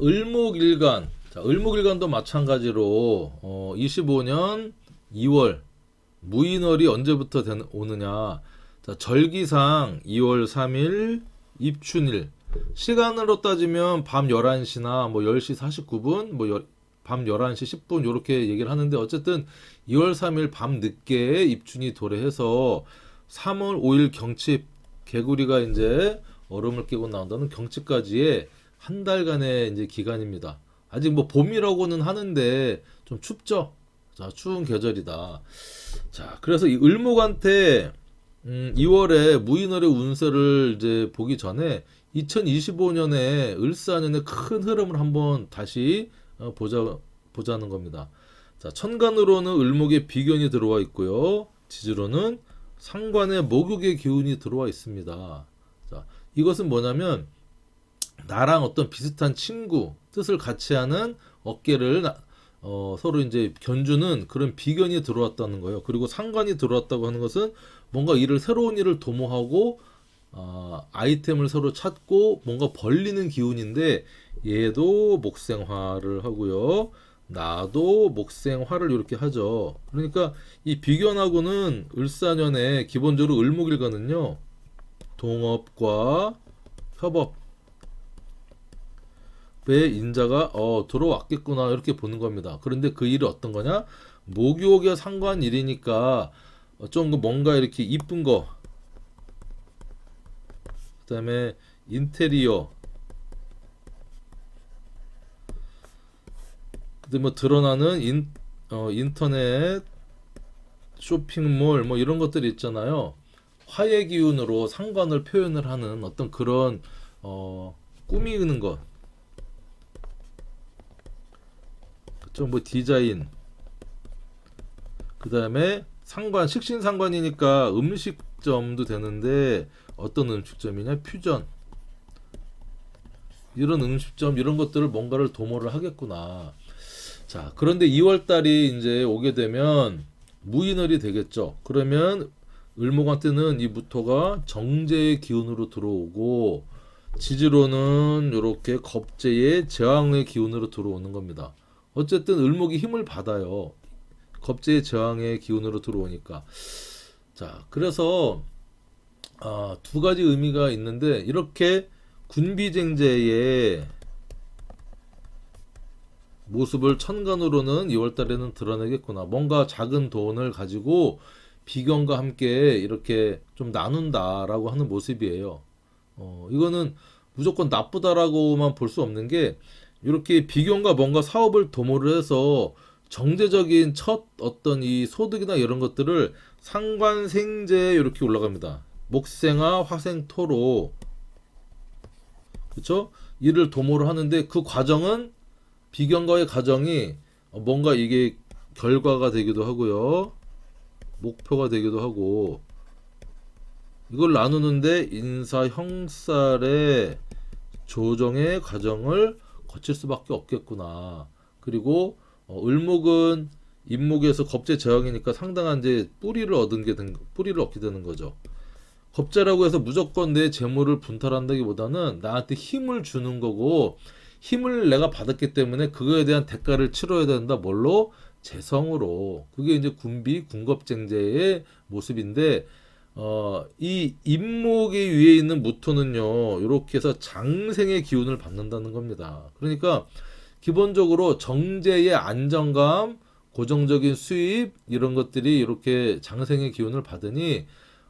을목일간. 자, 을목일간도 마찬가지로 25년 2월 무인월이 언제부터 오느냐. 자, 절기상 2월 3일 입춘일. 시간으로 따지면 밤 11시나 뭐 10시 49분, 밤 11시 10분 이렇게 얘기를 하는데 어쨌든 2월 3일 밤 늦게 입춘이 도래해서 3월 5일 경칩, 개구리가 이제 얼음을 깨고 나온다는 경칩까지의 한 달간의 이제 기간입니다. 아직 뭐 봄이라고는 하는데 좀 춥죠. 자, 추운 계절이다. 자, 그래서 이 을목한테 2월에 무인월의 운세를 이제 보기 전에 2025년에 을사년의 큰 흐름을 한번 다시 보자는 겁니다. 자, 천간으로는 을목의 비견이 들어와 있고요. 지지로는 상관의 목욕의 기운이 들어와 있습니다. 자, 이것은 뭐냐면 나랑 어떤 비슷한 친구, 뜻을 같이 하는 어깨를 서로 이제 견주는 그런 비견이 들어왔다는 거예요. 그리고 상관이 들어왔다고 하는 것은 뭔가 새로운 일을 도모하고 아이템을 서로 찾고 뭔가 벌리는 기운인데 얘도 목생화를 하고요. 나도 목생화를 이렇게 하죠. 그러니까 이 비견하고는 을사년에 기본적으로 을목일간은요. 동업과 협업의 인자가 들어왔겠구나 이렇게 보는 겁니다. 그런데 그 일이 어떤 거냐? 목욕에 상관 일이니까 좀 뭔가 이렇게 이쁜 거, 그다음에 인테리어, 그다음에 뭐 드러나는 인터넷 쇼핑몰 뭐 이런 것들이 있잖아요. 화의 기운으로 상관을 표현을 하는 어떤 그런 꾸미는 것, 그쵸? 뭐 디자인, 그다음에 상관, 식신상관이니까 음식점도 되는데 어떤 음식점이냐? 퓨전, 이런 음식점 이런 것들을 뭔가를 도모를 하겠구나. 자, 그런데 2월 달이 이제 오게 되면 무인월이 되겠죠. 그러면 을목한테는 이 무토가 정제의 기운으로 들어오고 지지로는 이렇게 겁재의 제왕의 기운으로 들어오는 겁니다. 어쨌든 을목이 힘을 받아요. 겁재의 제왕의 기운으로 들어오니까. 자, 그래서 두 가지 의미가 있는데 이렇게 군비쟁제의 모습을 천간으로는 2월달에는 드러내겠구나. 뭔가 작은 돈을 가지고 비견과 함께 이렇게 좀 나눈다라고 하는 모습이에요. 이거는 무조건 나쁘다라고만 볼 수 없는 게 이렇게 비견과 뭔가 사업을 도모를 해서 정제적인 첫 어떤 이 소득이나 이런 것들을 상관생재 이렇게 올라갑니다. 목생화, 화생토로, 그렇죠? 이를 도모를 하는데 그 과정은 비견과의 과정이 뭔가 이게 결과가 되기도 하고요. 목표가 되기도 하고 이걸 나누는데 인사 형살의 조정의 과정을 거칠 수밖에 없겠구나. 그리고 을목은 임목에서 겁재 제왕이니까 상당한 이제 뿌리를 얻게 되는 거죠. 겁재라고 해서 무조건 내 재물을 분탈한다기보다는 나한테 힘을 주는 거고 힘을 내가 받았기 때문에 그거에 대한 대가를 치러야 된다. 뭘로? 재성으로. 그게 이제 군겁쟁제의 모습인데 이 임목에 위에 있는 무토는요. 이렇게 해서 장생의 기운을 받는다는 겁니다. 그러니까 기본적으로 정제의 안정감, 고정적인 수입 이런 것들이 이렇게 장생의 기운을 받으니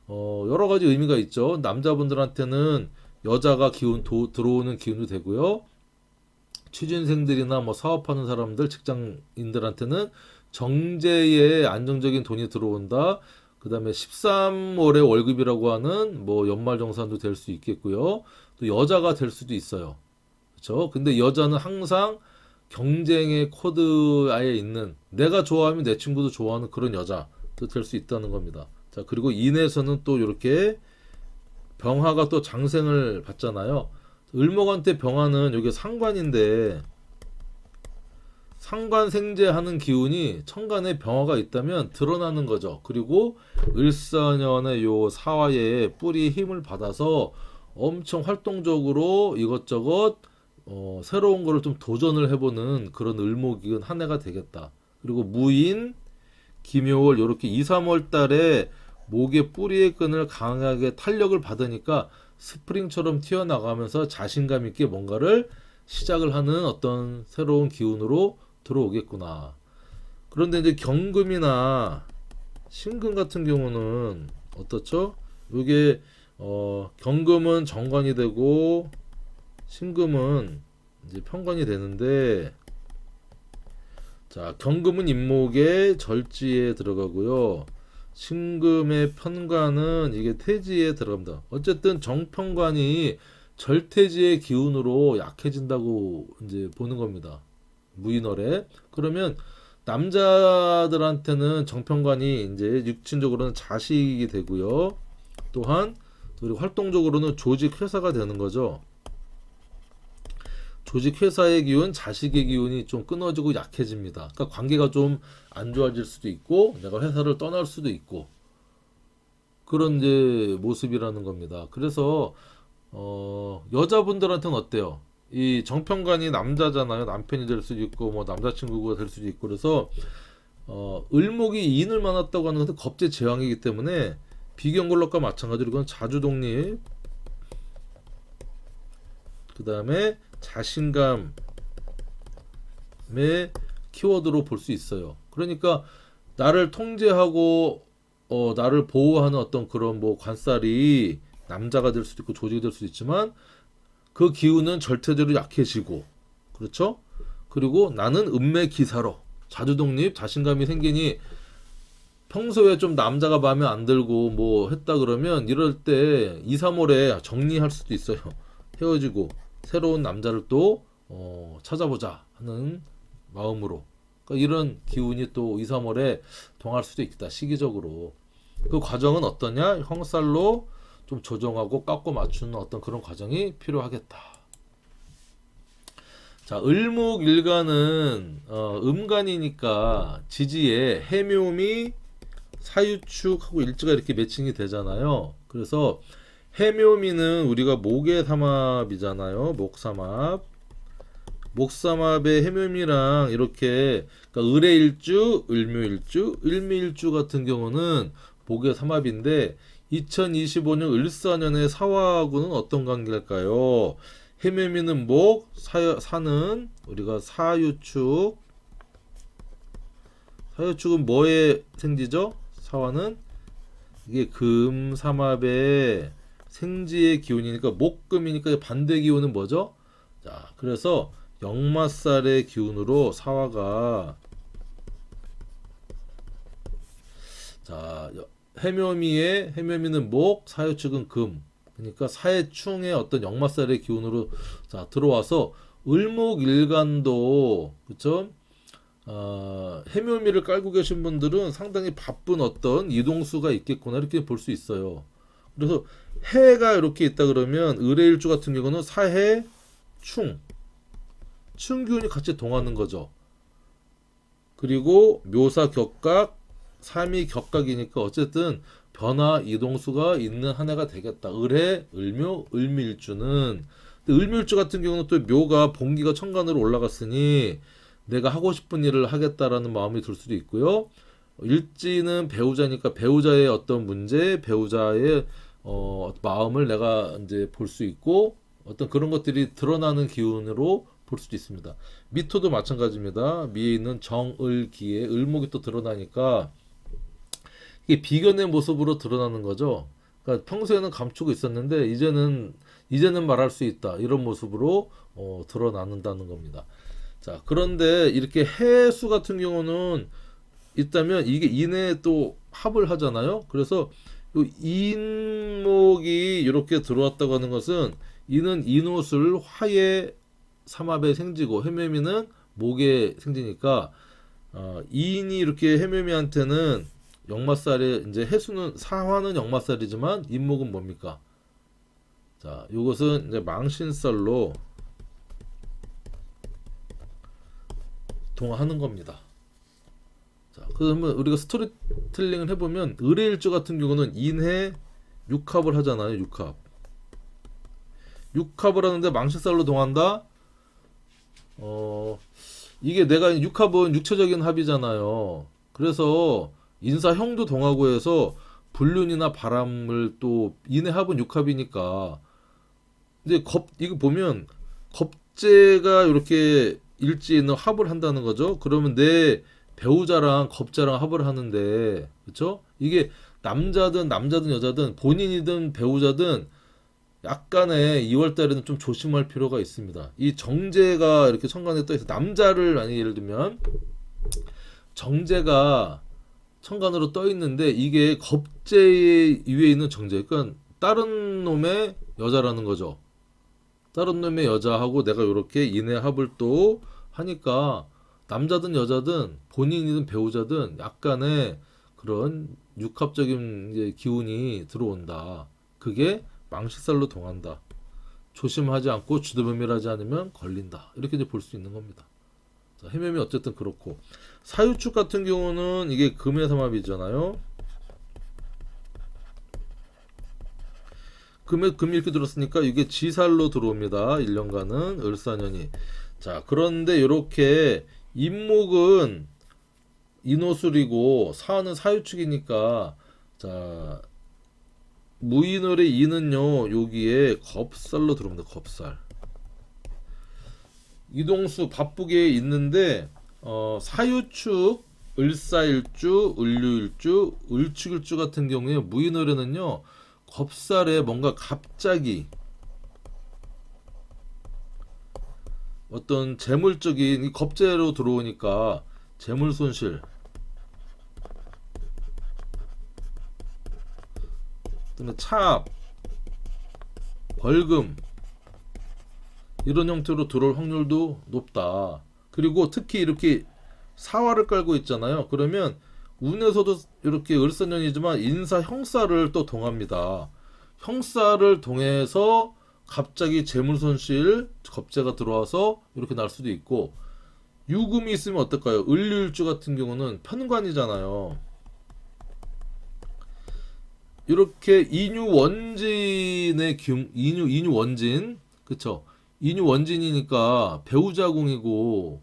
여러 가지 의미가 있죠. 남자분들한테는 여자가 들어오는 기운도 되고요. 취준생들이나 뭐 사업하는 사람들, 직장인들한테는 정제의 안정적인 돈이 들어온다. 그 다음에 13월의 월급이라고 하는 뭐 연말정산도 될 수 있겠고요. 또 여자가 될 수도 있어요. 그렇죠? 근데 여자는 항상 경쟁의 코드에 있는 내가 좋아하면 내 친구도 좋아하는 그런 여자도 될 수 있다는 겁니다. 자, 그리고 인에서는 또 이렇게 병화가 또 장생을 받잖아요. 을목한테 병화는 이게 상관인데 상관생재하는 기운이 천간에 병화가 있다면 드러나는 거죠. 그리고 을사년의 요 사화의 뿌리 힘을 받아서 엄청 활동적으로 이것저것 새로운 거를 좀 도전을 해보는 그런 을목이은 한 해가 되겠다. 그리고 무인, 김요월 요렇게 2, 3월 달에 목의 뿌리의 끈을 강하게 탄력을 받으니까 스프링처럼 튀어나가면서 자신감 있게 뭔가를 시작을 하는 어떤 새로운 기운으로 들어오겠구나. 그런데 이제 경금이나 신금 같은 경우는 어떻죠? 이게 경금은 정관이 되고 신금은 이제 편관이 되는데, 자, 경금은 임목의 절지에 들어가고요. 신금의 편관은 이게 태지에 들어갑니다. 어쨌든 정편관이 절태지의 기운으로 약해진다고 이제 보는 겁니다. 무인월에. 그러면 남자들한테는 정편관이 이제 육친적으로는 자식이 되고요. 또한 그리고 활동적으로는 조직 회사가 되는 거죠. 조직 회사의 기운, 자식의 기운이 좀 끊어지고 약해집니다. 그러니까 관계가 좀 안 좋아질 수도 있고, 내가 회사를 떠날 수도 있고, 그런 이제 모습이라는 겁니다. 그래서 여자분들한테는 어때요? 이 정편관이 남자잖아요. 남편이 될 수도 있고, 뭐 남자친구가 될 수도 있고, 그래서 을목이 인을 만났다고 하는 것은 겁제 제왕이기 때문에 비경골록과 마찬가지로 이건 자주독립, 그 다음에 자신감의 키워드로 볼 수 있어요. 그러니까 나를 통제하고 나를 보호하는 어떤 그런 뭐 관살이 남자가 될 수도 있고 조직이 될 수도 있지만 그 기운은 절대적으로 약해지고, 그렇죠? 그리고 나는 음매 기사로 자주독립, 자신감이 생기니 평소에 좀 남자가 마음에 안 들고 뭐 했다 그러면 이럴 때 2, 3월에 정리할 수도 있어요. 헤어지고 새로운 남자를 또 찾아보자 하는 마음으로. 그러니까 이런 기운이 또 2, 3월에 동할 수도 있다. 시기적으로. 그 과정은 어떠냐? 형살로 좀 조정하고 깎고 맞추는 어떤 그런 과정이 필요하겠다. 자, 을목일간은 음간이니까 지지에 해묘미, 사유축하고 일지가 이렇게 매칭이 되잖아요. 그래서 해묘미는 우리가 목의 삼합이잖아요. 목삼합. 목삼합의 해묘미랑 이렇게, 그러니까 을의일주, 을묘일주, 을미일주 같은 경우는 목의 삼합인데 2025년 을사년의 사화하고는 어떤 관계일까요? 해묘미는 목, 사는 우리가 사유축. 사유축은 뭐에 생지죠? 사화는 이게 금삼합의 생지의 기운이니까 목금이니까 반대 기운은 뭐죠? 자, 그래서 역마살의 기운으로 사화가, 자, 해묘미는 목, 사유축은 금. 그러니까 사해충의 어떤 역마살의 기운으로 자 들어와서 을목일간도, 그쵸? 해묘미를 깔고 계신 분들은 상당히 바쁜 어떤 이동수가 있겠구나 이렇게 볼 수 있어요. 그래서 해가 이렇게 있다 그러면 을의일주 같은 경우는 사해, 충 기운이 같이 동하는 거죠. 그리고 묘사 격각, 삼이 격각이니까 어쨌든 변화 이동수가 있는 한 해가 되겠다. 을해, 을묘, 을미일주는. 근데 을미일주 같은 경우는 또 묘가 본기가 천간으로 올라갔으니 내가 하고 싶은 일을 하겠다라는 마음이 들 수도 있고요. 일지는 배우자니까 배우자의 어떤 문제, 배우자의 마음을 내가 이제 볼 수 있고 어떤 그런 것들이 드러나는 기운으로 볼 수도 있습니다. 미토도 마찬가지입니다. 미에 있는 정을기에 을목이 또 드러나니까 이게 비견의 모습으로 드러나는 거죠. 그러니까 평소에는 감추고 있었는데 이제는 말할 수 있다. 이런 모습으로 드러나는다는 겁니다. 자, 그런데 이렇게 해수 같은 경우는 있다면 이게 인에 또 합을 하잖아요. 그래서 이 인목이 이렇게 들어왔다고 하는 것은 이는 인옷을 화의 삼합에 생지고 해묘미는 목에 생지니까 이인이 이렇게 해묘미한테는 역마살에 이제 해수는 사화는 역마살이지만 인목은 뭡니까? 자, 이것은 이제 망신살로 동화하는 겁니다. 자, 그러면 우리가 스토리텔링을 해보면 을의일주 같은 경우는 인해 육합을 하잖아요. 육합을 하는데 망신살로 동한다. 이게 내가 육합은 육체적인 합이잖아요. 그래서 인사형도 동하고 해서 불륜이나 바람을 또 인해합은 육합이니까. 근데 이거 보면 겁재가 이렇게 일지에 있는 합을 한다는 거죠. 그러면 내 배우자랑 겁재랑 합을 하는데, 그렇죠? 이게 남자든 여자든 본인이든 배우자든 약간의 2월 달에는 좀 조심할 필요가 있습니다. 이 정제가 이렇게 천간에 떠 있어. 남자를 만약 예를 들면 정제가 천간으로 떠 있는데 이게 겁제 위에 있는 정제. 그러니까 다른 놈의 여자라는 거죠. 다른 놈의 여자하고 내가 이렇게 인해합을 또 하니까 남자든 여자든 본인이든 배우자든 약간의 그런 육합적인 이제 기운이 들어온다. 그게 망식살로 동한다. 조심하지 않고 주도면밀하지 않으면 걸린다. 이렇게 이제 볼 수 있는 겁니다. 자, 해묘미 어쨌든 그렇고 사유축 같은 경우는 이게 금의 삼합이잖아요. 금이 이렇게 들었으니까 이게 지살로 들어옵니다. 1년간은 을사년이. 자, 그런데 이렇게 임목은 인호술이고 사는 사유축이니까 자, 무인월의 이는요 여기에 겁살로 들어옵니다. 겁살. 이동수 바쁘게 있는데 사유축, 을사일주, 을류일주, 을축일주 같은 경우에 무인월에는요 겁살에 뭔가 갑자기 어떤 재물적인 이 겁재로 들어오니까 재물 손실, 그다음에 차압, 벌금 이런 형태로 들어올 확률도 높다. 그리고 특히 이렇게 사화를 깔고 있잖아요. 그러면 운에서도 이렇게 을사년이지만 인사 형사를 또 동합니다. 형사를 동해서 갑자기 재물손실 겁재가 들어와서 이렇게 날 수도 있고 유금이 있으면 어떨까요? 을류일주 같은 경우는 편관이잖아요. 이렇게 인유원진의 인유원진 그쵸? 인유원진이니까 배우자궁이고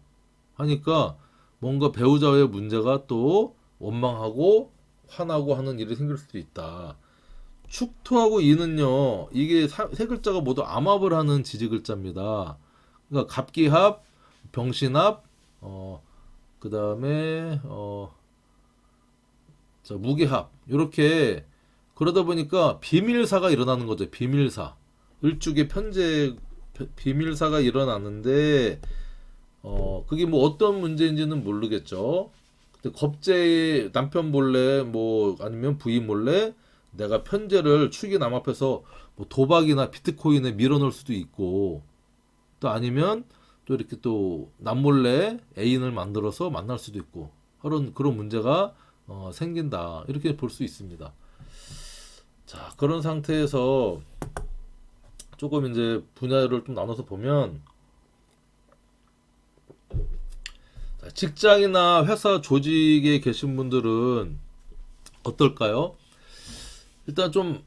하니까 뭔가 배우자의 문제가 또 원망하고 화나고 하는 일이 생길 수도 있다. 축토하고 이는요 이게 세 글자가 모두 암합을 하는 지지 글자입니다. 그러니까 갑기합, 병신합, 그 다음에 자, 무게합 이렇게 그러다 보니까 비밀사가 일어나는 거죠. 비밀사. 을죽의 편제 비밀사가 일어나는데 그게 뭐 어떤 문제인지는 모르겠죠. 근데 겁제 남편 몰래 뭐 아니면 부인 몰래 내가 편제를 축이 남 앞에서 뭐 도박이나 비트코인에 밀어넣을 수도 있고 또 아니면 또 이렇게 또 남몰래 애인을 만들어서 만날 수도 있고 그런 문제가 생긴다. 이렇게 볼 수 있습니다. 자, 그런 상태에서 조금 이제 분야를 좀 나눠서 보면 직장이나 회사 조직에 계신 분들은 어떨까요? 일단 좀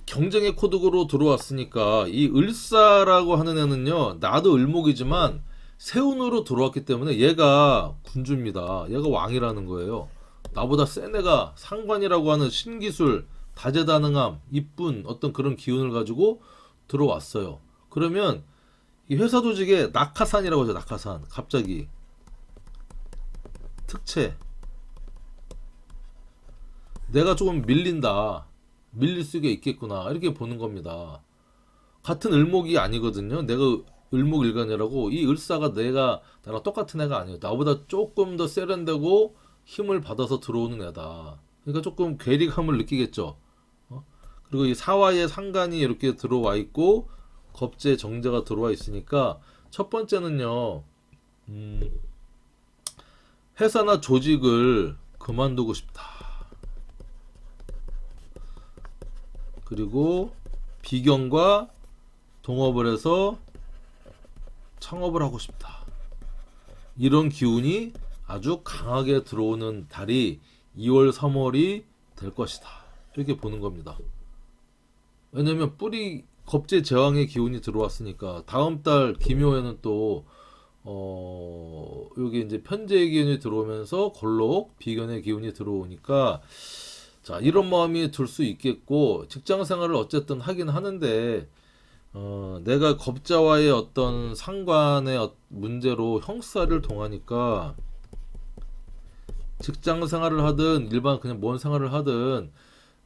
경쟁의 코드로 들어왔으니까 이 을사라고 하는 애는요 나도 을목이지만 세운으로 들어왔기 때문에 얘가 군주입니다. 얘가 왕이라는 거예요. 나보다 센 애가 상관이라고 하는 신기술 다재다능함 이쁜 어떤 그런 기운을 가지고 들어왔어요. 그러면 이 회사 조직에 낙하산이라고 하죠. 낙하산. 갑자기 특채 내가 조금 밀린다. 밀릴 수가 있겠구나. 이렇게 보는 겁니다. 같은 을목이 아니거든요. 내가 을목일간이라고 이 을사가 나랑 똑같은 애가 아니에요. 나보다 조금 더 세련되고 힘을 받아서 들어오는 애다. 그러니까 조금 괴리감을 느끼겠죠. 그리고 이 사화의 상관이 이렇게 들어와 있고 겁재 정제가 들어와 있으니까 첫 번째는요. 회사나 조직을 그만두고 싶다. 그리고 비경과 동업을 해서 창업을 하고 싶다. 이런 기운이 아주 강하게 들어오는 달이 2월, 3월이 될 것이다. 이렇게 보는 겁니다. 왜냐면 뿌리 겁재 제왕의 기운이 들어왔으니까 다음 달 기묘에는 또 여기 이제 편재의 기운이 들어오면서 걸록 비견의 기운이 들어오니까 자, 이런 마음이 들 수 있겠고, 직장 생활을 어쨌든 하긴 하는데, 내가 겁자와의 어떤 상관의 문제로 형사를 동하니까, 직장 생활을 하든, 일반 그냥 뭔 생활을 하든,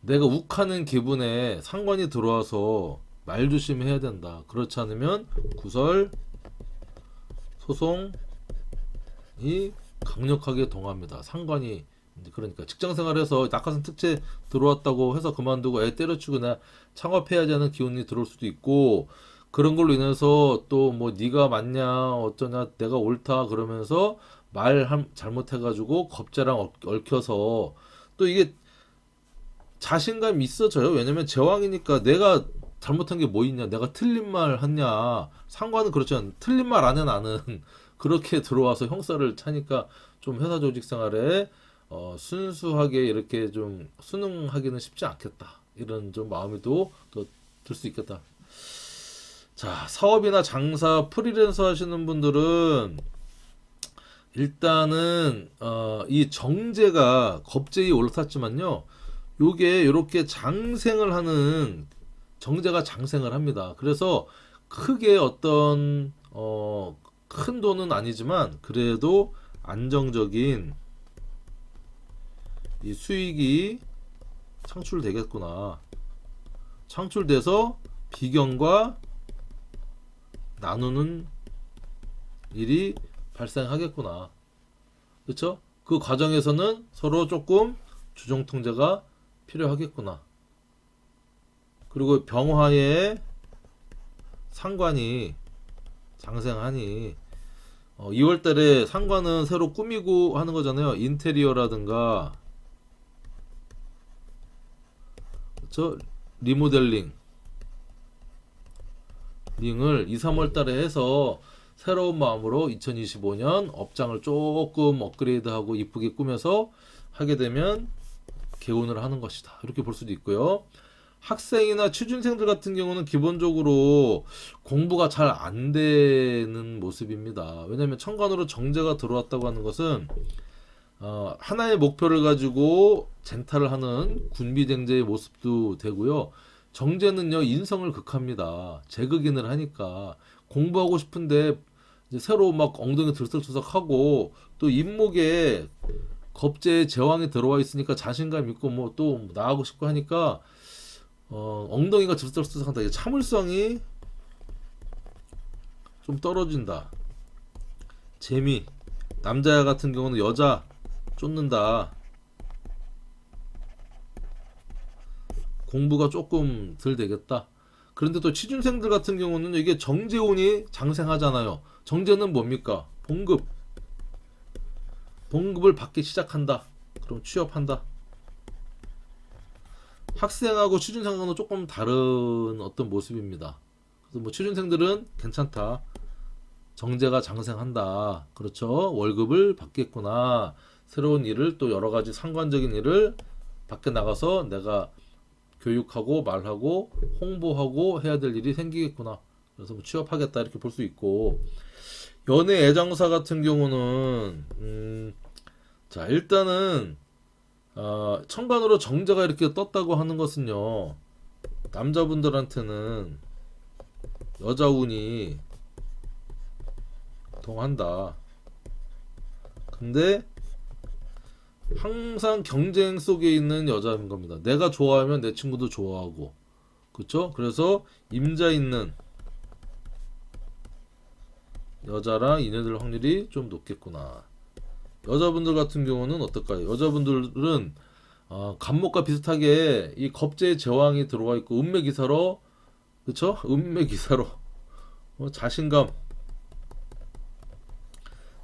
내가 욱하는 기분에 상관이 들어와서 말 조심해야 된다. 그렇지 않으면 구설, 소송이 강력하게 동합니다. 상관이 그러니까 직장 생활에서 낙하산 특채 들어왔다고 해서 그만두고 애 때려치고 나 창업해야지 하는 기운이 들어올 수도 있고 그런 걸로 인해서 또 뭐 네가 맞냐 어쩌냐 내가 옳다 그러면서 잘못해가지고 겁자랑 얽혀서 또 이게 자신감이 있어져요. 왜냐면 제왕이니까 내가 잘못한 게 뭐 있냐 내가 틀린 말 했냐 상관은 그렇지만 틀린 말 안 해 나는 그렇게 들어와서 형사를 차니까 좀 회사 조직 생활에 순수하게 이렇게 좀 순응하기는 쉽지 않겠다. 이런 좀 마음이 또 들 수 있겠다. 자, 사업이나 장사, 프리랜서 하시는 분들은 일단은 이 정제가 겁제에 올라탔지만요. 요게 이렇게 장생을 하는 정제가 장생을 합니다. 그래서 크게 어떤 큰 돈은 아니지만 그래도 안정적인 이 수익이 창출되겠구나. 창출돼서 비견과 나누는 일이 발생하겠구나. 그렇죠? 그 과정에서는 서로 조금 주종 통제가 필요하겠구나. 그리고 병화의 상관이 장생하니 2월 달에 상관은 새로 꾸미고 하는 거잖아요. 인테리어라든가 그렇죠? 리모델링 링을 2, 3월 달에 해서 새로운 마음으로 2025년 업장을 조금 업그레이드하고 이쁘게 꾸며서 하게 되면 개운을 하는 것이다. 이렇게 볼 수도 있고요. 학생이나 취준생들 같은 경우는 기본적으로 공부가 잘 안 되는 모습입니다. 왜냐하면 천간으로 정제가 들어왔다고 하는 것은 하나의 목표를 가지고 쟁탈을 하는 군비쟁제의 모습도 되고요. 정제는요 인성을 극합니다. 제극인을 하니까 공부하고 싶은데 이제 새로 막 엉덩이 들썩들썩하고 또 인목에 겁제의 제왕이 들어와 있으니까 자신감 있고 뭐 또 나가고 싶고 하니까 엉덩이가 들썩들썩한다. 이게 참을성이 좀 떨어진다. 재미 남자 같은 경우는 여자 쫓는다. 공부가 조금 덜 되겠다. 그런데 또 취준생들 같은 경우는 이게 정제운이 장생하잖아요. 정제는 뭡니까? 봉급을 받기 시작한다. 그럼 취업한다. 학생하고 취준생하고는 조금 다른 어떤 모습입니다. 그래서 뭐 취준생들은 괜찮다. 정제가 장생한다. 그렇죠. 월급을 받겠구나. 새로운 일을 또 여러 가지 상관적인 일을 밖에 나가서 내가 교육하고 말하고 홍보하고 해야 될 일이 생기겠구나. 그래서 뭐 취업하겠다 이렇게 볼 수 있고 연애 애정사 같은 경우는 자 일단은 천간으로 정제가 이렇게 떴다고 하는 것은요 남자분들한테는 여자운이 동한다. 근데 항상 경쟁 속에 있는 여자인 겁니다. 내가 좋아하면 내 친구도 좋아하고 그쵸? 그래서 임자 있는 여자랑 인연될 확률이 좀 높겠구나. 여자분들 같은 경우는 어떨까요? 여자분들은 간목과 비슷하게 이 겁제의 제왕이 들어와 있고 운매기사로 그쵸? 운매기사로 자신감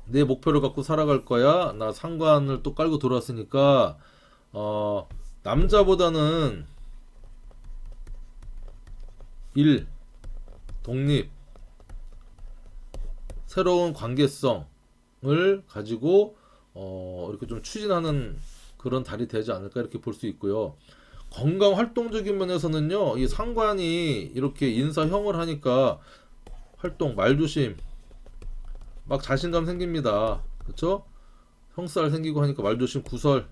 내 목표를 갖고 살아갈 거야. 나 상관을 또 깔고 들어왔으니까 남자보다는 일, 독립, 새로운 관계성을 가지고 이렇게 좀 추진하는 그런 달이 되지 않을까 이렇게 볼 수 있고요. 건강 활동적인 면에서는요. 이 상관이 이렇게 인사형을 하니까 활동, 말조심 막 자신감 생깁니다. 그쵸? 형살 생기고 하니까 말조심, 구설,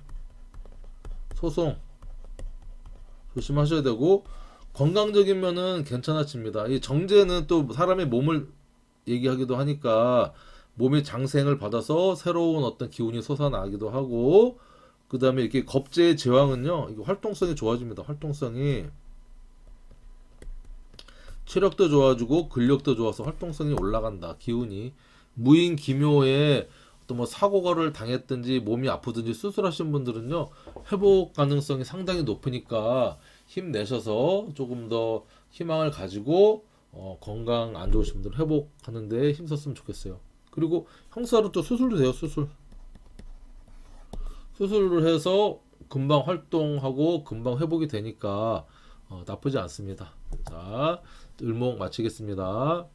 소송 조심하셔야 되고, 건강적인 면은 괜찮아집니다. 이 정제는 또 사람의 몸을 얘기하기도 하니까 몸이 장생을 받아서 새로운 어떤 기운이 솟아나기도 하고, 그 다음에 이렇게 겁제의 제왕은요, 이게 활동성이 좋아집니다. 활동성이 체력도 좋아지고 근력도 좋아서 활동성이 올라간다. 기운이 무인 기묘에 또 뭐 사고를 당했든지 몸이 아프든지 수술하신 분들은요, 회복 가능성이 상당히 높으니까 힘내셔서 조금 더 희망을 가지고 건강 안 좋으신 분들 회복하는데 힘썼으면 좋겠어요. 그리고 형사로 또 수술도 돼요. 수술을 해서 금방 활동하고 금방 회복이 되니까 나쁘지 않습니다. 자, 을목 마치겠습니다.